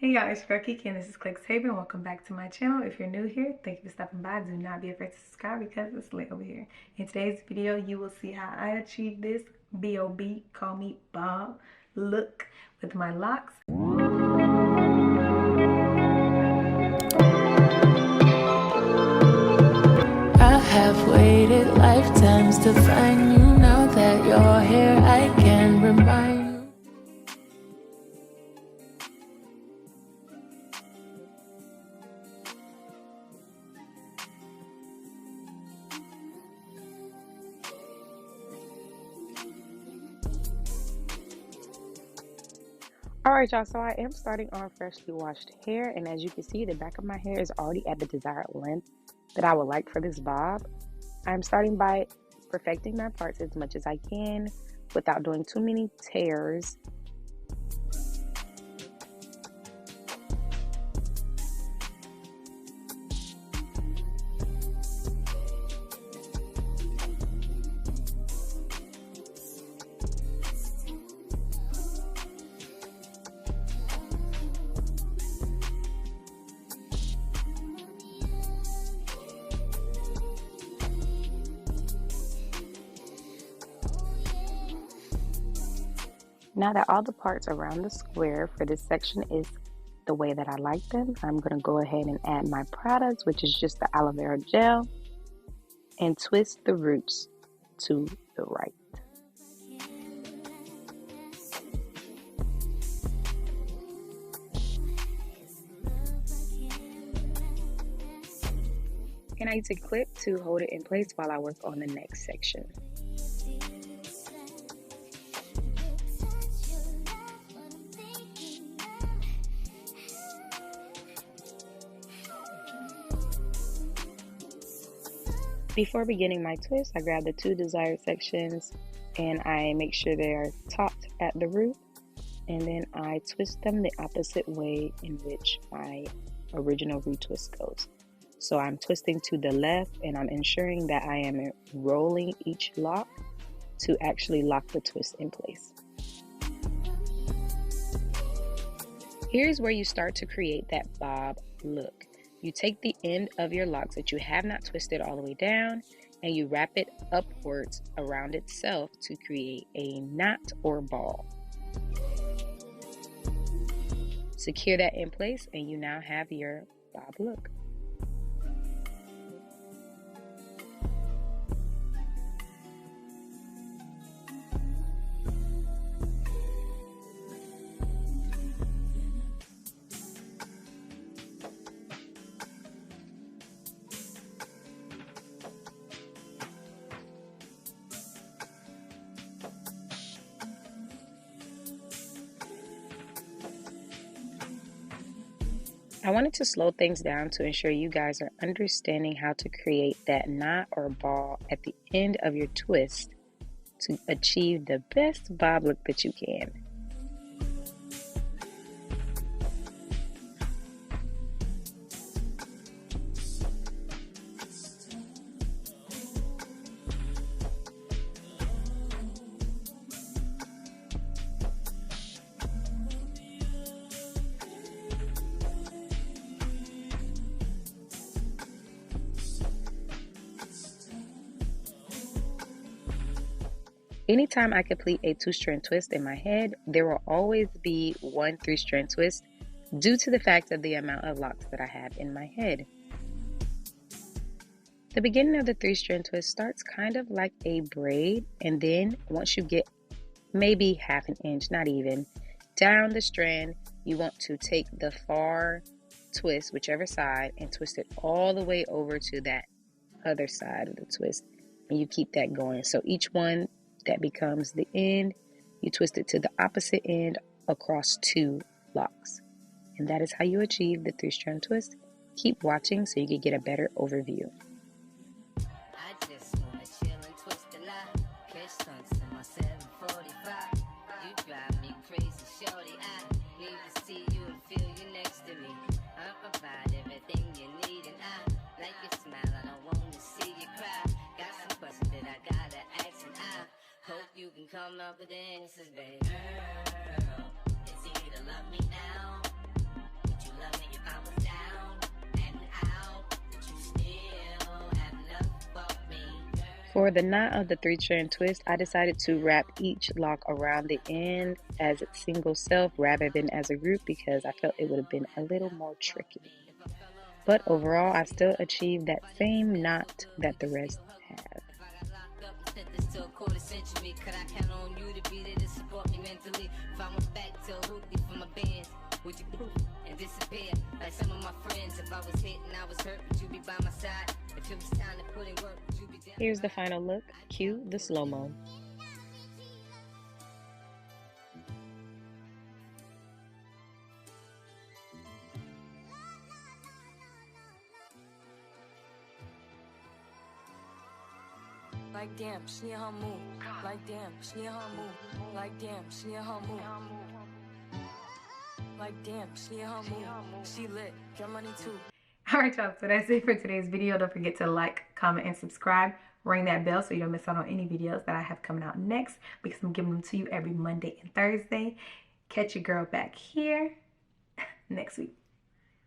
Hey y'all, it's your girl Kiki and this is Clicks Haven. Welcome back to my channel. If you're new here, thank you for stopping by. Do not be afraid to subscribe because it's lit over here. In today's video, you will see how I achieved this B.O.B, call me Bob, look with my locks. I have waited lifetimes to find you. Now that you're here, I can remind you. Alright y'all, so I am starting on freshly washed hair, and as you can see, the back of my hair is already at the desired length that I would like for this bob. I'm starting by perfecting my parts as much as I can without doing too many tears. Now that all the parts around the square for this section is the way that I like them, I'm going to go ahead and add my products, which is just the aloe vera gel, and twist the roots to the right. And I use a clip to hold it in place while I work on the next section. Before beginning my twist, I grab the two desired sections and I make sure they are topped at the root, and then I twist them the opposite way in which my original retwist goes. So I'm twisting to the left and I'm ensuring that I am rolling each lock to actually lock the twist in place. Here's where you start to create that bob look. You take the end of your locks that you have not twisted all the way down and you wrap it upwards around itself to create a knot or ball. Secure that in place and you now have your bob look. I wanted to slow things down to ensure you guys are understanding how to create that knot or ball at the end of your twist to achieve the best bob look that you can. Anytime I complete a 2-strand twist in my head, there will always be one 3-strand twist due to the fact of the amount of locks that I have in my head. The beginning of the 3-strand twist starts kind of like a braid, and then once you get maybe half an inch, not even, down the strand, you want to take the far twist, whichever side, and twist it all the way over to that other side of the twist, and you keep that going. So each one that becomes the end, you twist it to the opposite end across 2 locks. And that is how you achieve the 3-strand twist. Keep watching so you can get a better overview. I just wanna chill and twist a lot. Catch stunts in my 745. You drive me crazy, shorty. I need to see you and feel you next to me. I provide everything you need, and I like your smile. I don't wanna see you cry. Got some questions that I gotta ask, and I hope you can come up with answers, baby. Girl, it's easy to love me now. For the knot of the 3-strand twist, I decided to wrap each lock around the end as a single self rather than as a group because I felt it would have been a little more tricky. But overall, I still achieved that same knot that the rest have. And disappear like some of my friends. If I was hit and I was hurt, would you be by my side? If it was time to put in work, would you be down? Here's the final look. Cue the slow-mo. Like damn, she in her move. Like damn, she in her move. Like damn, she in her move. Like damn, she in her move. She lit, get money too. Alright y'all, so that's it for today's video. Don't forget to like, comment, and subscribe. Ring that bell so you don't miss out on any videos that I have coming out next, because I'm giving them to you every Monday and Thursday. Catch your girl back here next week.